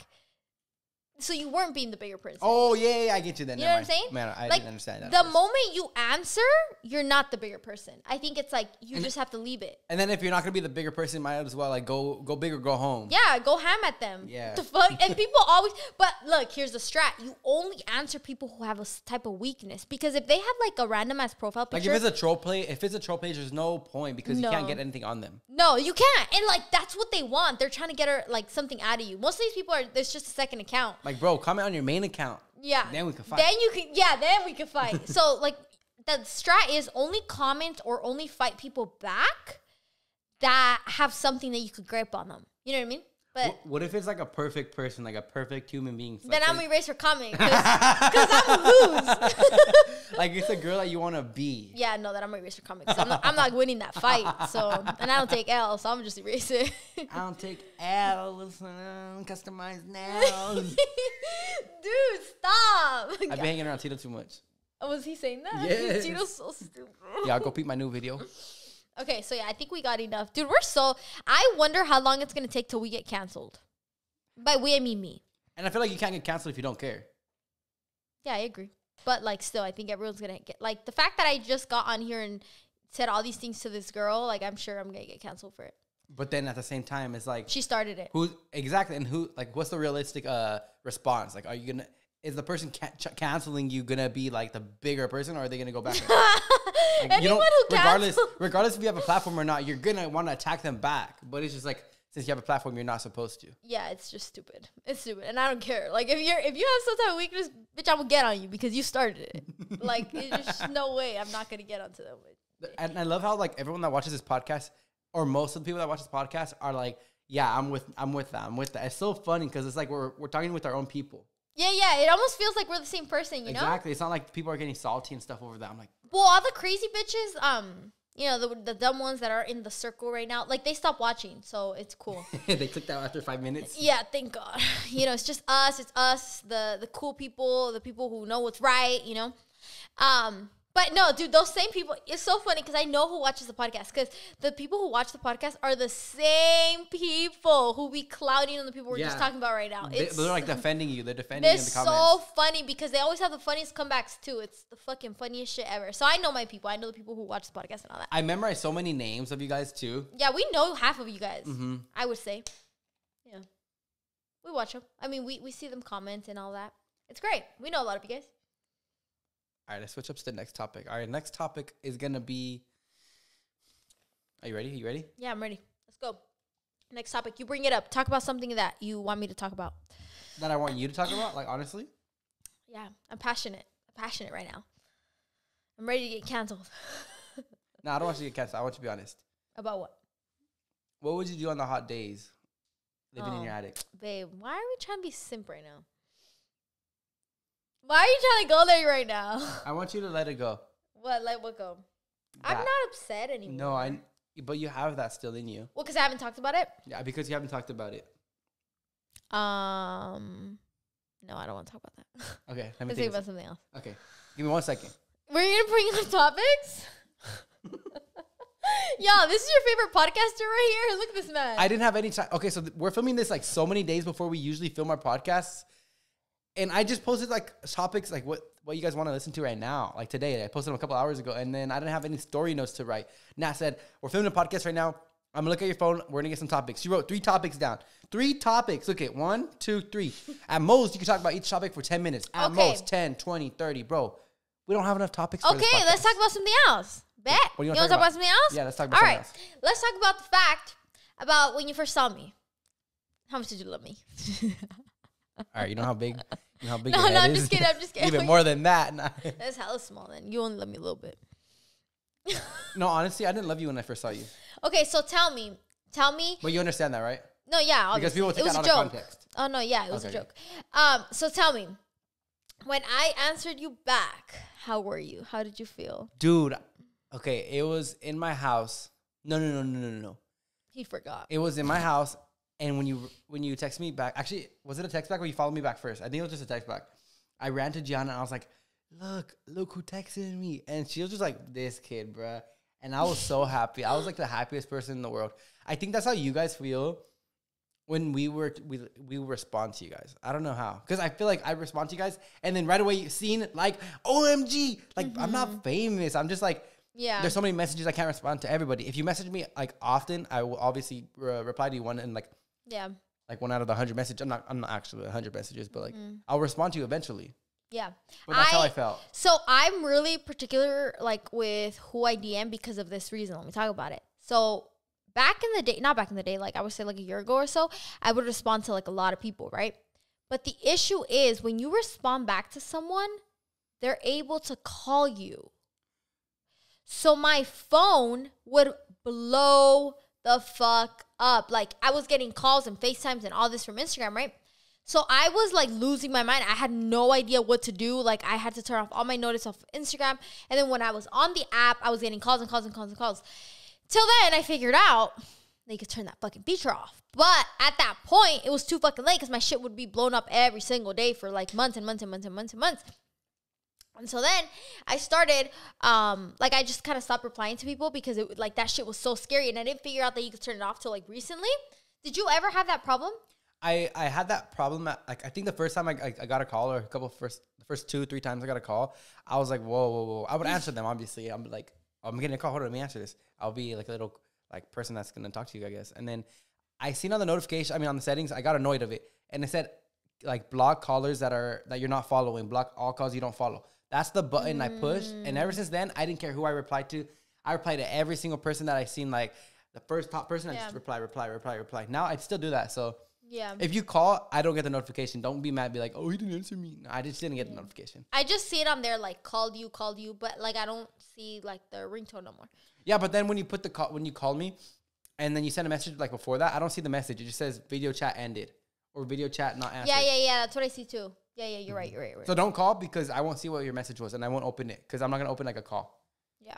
So you weren't being the bigger person. Oh, yeah, I get you then. You know what I'm saying? Man, I like, didn't understand that. The moment you answer, you're not the bigger person. I think it's like you just have to leave it. And then if you're not going to be the bigger person, might as well like go big or go home. Yeah, go ham at them. Yeah. The fuck? And people always, but look, here's the strat. You only answer people who have a type of weakness. Because if they have like a random ass profile picture. Like if it's a troll page, there's no point because you can't get anything on them. No, you can't. And like, that's what they want. They're trying to get her like something out of you. Most of these people there's just a second account. Like, bro, comment on your main account. Yeah. Then we can fight. Then we can fight. So like the strat is only comment or only fight people back that have something that you could grip on them. You know what I mean? But what if it's like a perfect person, like a perfect human being? Then I'm gonna erase her comment because I'm gonna lose. Like it's a girl that you want to be. Yeah, no, that I'm gonna erase her comment because I'm not winning that fight. So, and I don't take L, so I'm gonna just erase it. I don't take L's, customized nails. Dude, stop! I've been hanging around Tito too much. Oh, was he saying that? Yes. Tito's so stupid. Yeah, I'll go peep my new video. Okay, so yeah, I think we got enough. Dude, I wonder how long it's going to take till we get canceled. By we, I mean me. And I feel like you can't get canceled if you don't care. Yeah, I agree. But like still, I think everyone's going to get, like the fact that I just got on here and said all these things to this girl, like I'm sure I'm going to get canceled for it. But then at the same time, it's like. She started it. What's the realistic response? Like, is the person canceling you gonna be like the bigger person, or are they gonna go back? Like, Anyone who regardless if you have a platform or not, you're gonna want to attack them back. But it's just like since you have a platform, you're not supposed to. Yeah, it's just stupid. It's stupid, and I don't care. Like if you have some type of weakness, bitch, I will get on you because you started it. Like there's just no way I'm not gonna get onto them. And I love how like everyone that watches this podcast, or most of the people that watch this podcast, are like, yeah, I'm with that. It's so funny because it's like we're talking with our own people. Yeah, it almost feels like we're the same person, you know? Exactly. It's not like people are getting salty and stuff over that. I'm like, well, all the crazy bitches, you know, the dumb ones that are in the circle right now, like they stopped watching, so it's cool. They clicked out after 5 minutes. Yeah, thank God. You know, it's just us. It's us, the cool people, the people who know what's right, you know? But no, dude, those same people, it's so funny because I know who watches the podcast because the people who watch the podcast are the same people who be clouding on the people we're just talking about right now. They're like defending you. They're defending you in the comments. They're so funny because they always have the funniest comebacks too. It's the fucking funniest shit ever. So I know my people. I know the people who watch the podcast and all that. I memorize so many names of you guys too. Yeah, we know half of you guys. Mm-hmm. I would say. Yeah. We watch them. I mean, we see them comment and all that. It's great. We know a lot of you guys. All right, let's switch up to the next topic. All right, next topic is going to be... Are you ready? Yeah, I'm ready. Let's go. Next topic. You bring it up. Talk about something that you want me to talk about. That I want you to talk about? Like, honestly? Yeah, I'm passionate. I'm passionate right now. I'm ready to get canceled. No, I don't want you to get canceled. I want you to be honest. About what? What would you do on the hot days living in your attic? Babe, why are we trying to be simp right now? Why are you trying to go there right now? I want you to let it go. What? Let what go? I'm not upset anymore. No, but you have that still in you. Well, because I haven't talked about it? Yeah, because you haven't talked about it. No, I don't want to talk about that. Okay, let me Let's think about something else. Okay, give me 1 second. We're going to bring up topics? Yo, this is your favorite podcaster right here? Look at this man. I didn't have any time. Okay, so we're filming this like so many days before we usually film our podcasts. And I just posted like topics like what you guys want to listen to right now. Like today, I posted them a couple hours ago, and then I didn't have any story notes to write. Nat said, we're filming a podcast right now. I'm gonna look at your phone. We're gonna get some topics. She wrote 3 topics down. 3 topics. Look at 1, 2, 3. At most, you can talk about each topic for 10 minutes. At most, 10, 20, 30. Bro, we don't have enough topics for this podcast. Let's talk about something else. Bet. What do you want to talk about something else? Yeah, let's talk about something else. All right. Let's talk about the fact about when you first saw me. How much did you love me? All right, you know how big No, your head I'm is? just kidding. I'm just kidding. Even more than that. Nah. That's hella small then. You only love me a little bit. No, honestly, I didn't love you when I first saw you. Okay, so tell me. But you understand that, right? No, yeah, obviously. Because people take it was that out a of joke. context. Oh, no, yeah, it was a joke. So tell me, when I answered you back, how were you? How did you feel? Dude, okay, it was in my house. No. He forgot. It was in my house, and when you text me back, actually, was it a text back or you followed me back first? I think it was just a text back. I ran to Gianna, and I was like, look who texted me. And she was just like, this kid, bruh. And I was so happy. I was like the happiest person in the world. I think that's how you guys feel when we respond to you guys. I don't know how, because I feel like I respond to you guys, and then right away seen like OMG, like I'm not famous. I'm just like, yeah. There's so many messages I can't respond to everybody. If you message me like often, I will obviously reply to you one and like like one out of the 100 messages. I'm not actually 100 messages, but like I'll respond to you eventually. Yeah. But that's how I felt. So I'm really particular like with who I DM because of this reason. Let me talk about it. So not back in the day, like I would say like a year ago or so, I would respond to like a lot of people, right? But the issue is when you respond back to someone, they're able to call you. So my phone would blow the fuck up. Like I was getting calls and FaceTimes and all this from Instagram, right? So I was like losing my mind. I had no idea what to do. Like I had to turn off all my notice off of Instagram. And then when I was on the app, I was getting calls and calls and calls and calls. Till then, I figured out they could turn that fucking feature off. But at that point, it was too fucking late because my shit would be blown up every single day for like months and months and months and months and months. And so then I started, like I just kind of stopped replying to people because it like that shit was so scary. And I didn't figure out that you could turn it off till like recently. Did you ever have that problem? I had that problem at, like, I think the first time I got a call, or the first 2-3 times I got a call, I was like, whoa. I would answer them, obviously. I'm like, I'm getting a call. Hold on, let me answer this. I'll be like a little like person that's going to talk to you, I guess. And then I seen on the notification, on the settings, I got annoyed of it. And it said like block callers that you're not following, block all calls you don't follow. That's the button I pushed. And ever since then, I didn't care who I replied to. I replied to every single person that I seen, like the first top person, I just reply. Now I still do that. So yeah, if you call, I don't get the notification. Don't be mad. Be like, oh, he didn't answer me. No, I just didn't get the notification. I just see it on there like called you, but like I don't see like the ringtone no more. Yeah, but then when you put when you call me, and then you send a message like before that, I don't see the message. It just says video chat ended or video chat not answered. Yeah. That's what I see too. Yeah. You're right. So don't call because I won't see what your message was, and I won't open it because I'm not gonna open like a call. Yeah.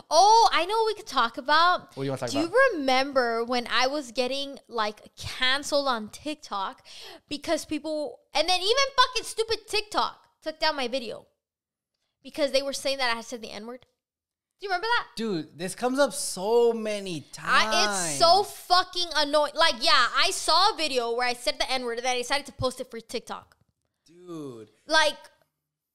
Oh, I know what we could talk about. What do you want to talk about? Do you remember when I was getting like canceled on TikTok because people, and then even fucking stupid TikTok took down my video because they were saying that I had said the N-word? Do you remember that? Dude, this comes up so many times. It's so fucking annoying. Like, yeah, I saw a video where I said the N-word and then I decided to post it for TikTok. Dude. Like,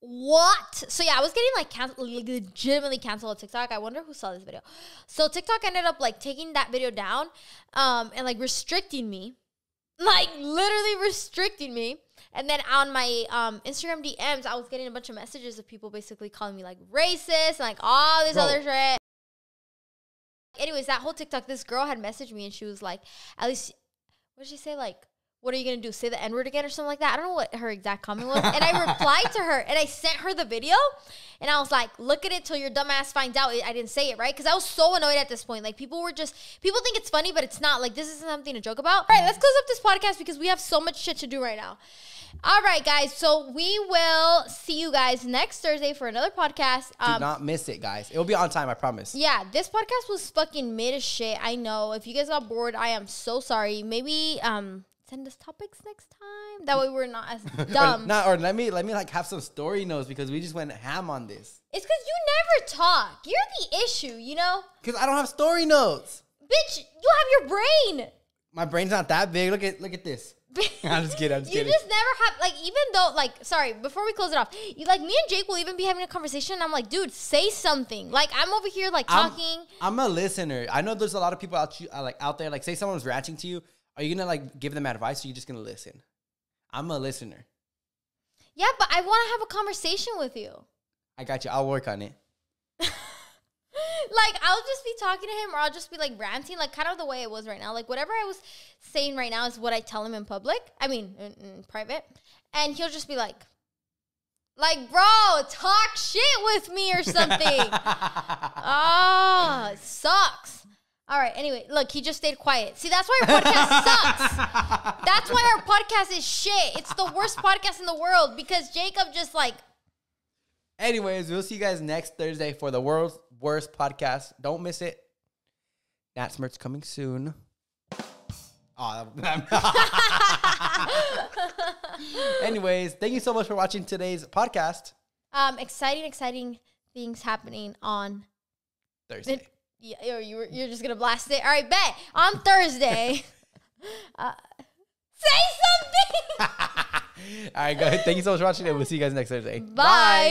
what? So yeah, I was getting like legitimately canceled on TikTok. I wonder who saw this video. So TikTok ended up like taking that video down, and like restricting me, like literally restricting me. And then on my Instagram DMs, I was getting a bunch of messages of people basically calling me like racist and like all this other shit. Anyways, that whole TikTok, this girl had messaged me and she was like, at least, what did she say? Like, what are you going to do? Say the N-word again or something like that? I don't know what her exact comment was. And I replied to her and I sent her the video. And I was like, look at it till your dumb ass finds out I didn't say it, right? Because I was so annoyed at this point. Like, people think it's funny, but it's not. Like, this isn't something to joke about. All right, let's close up this podcast because we have so much shit to do right now. All right, guys. So we will see you guys next Thursday for another podcast. Do not miss it, guys. It'll be on time, I promise. Yeah, this podcast was fucking mid as shit. I know. If you guys got bored, I am so sorry. Maybe send us topics next time. That way we're not as dumb. or let me like have some story notes because we just went ham on this. It's because you never talk. You're the issue, you know? Because I don't have story notes. Bitch, you have your brain. My brain's not that big. Look at this. I'm just kidding. You just never have, like, even though, like, sorry, before we close it off, me and Jake will even be having a conversation, and I'm like, dude, say something. Like, I'm over here, like, talking. I'm a listener. I know there's a lot of people out there, like, say someone's ranting to you. Are you going to, like, give them advice, or are you just going to listen? I'm a listener. Yeah, but I want to have a conversation with you. I got you. I'll work on it. Like, I'll just be talking to him or I'll just be, like, ranting, like, kind of the way it was right now. Like, whatever I was saying right now is what I tell him in public. I mean, in private. And he'll just be like, bro, talk shit with me or something. Oh, it sucks. All right, anyway, look, he just stayed quiet. See, that's why our podcast sucks. That's why our podcast is shit. It's the worst podcast in the world because Jacob just, like... Anyways, we'll see you guys next Thursday for the world's worst podcast. Don't miss it. Nat Smirt's coming soon. Anyways, thank you so much for watching today's podcast. Exciting things happening on Thursday. You're just gonna blast it. All right, bet on Thursday. Say something. All right, guys. Thank you so much for watching, and we'll see you guys next Thursday. Bye.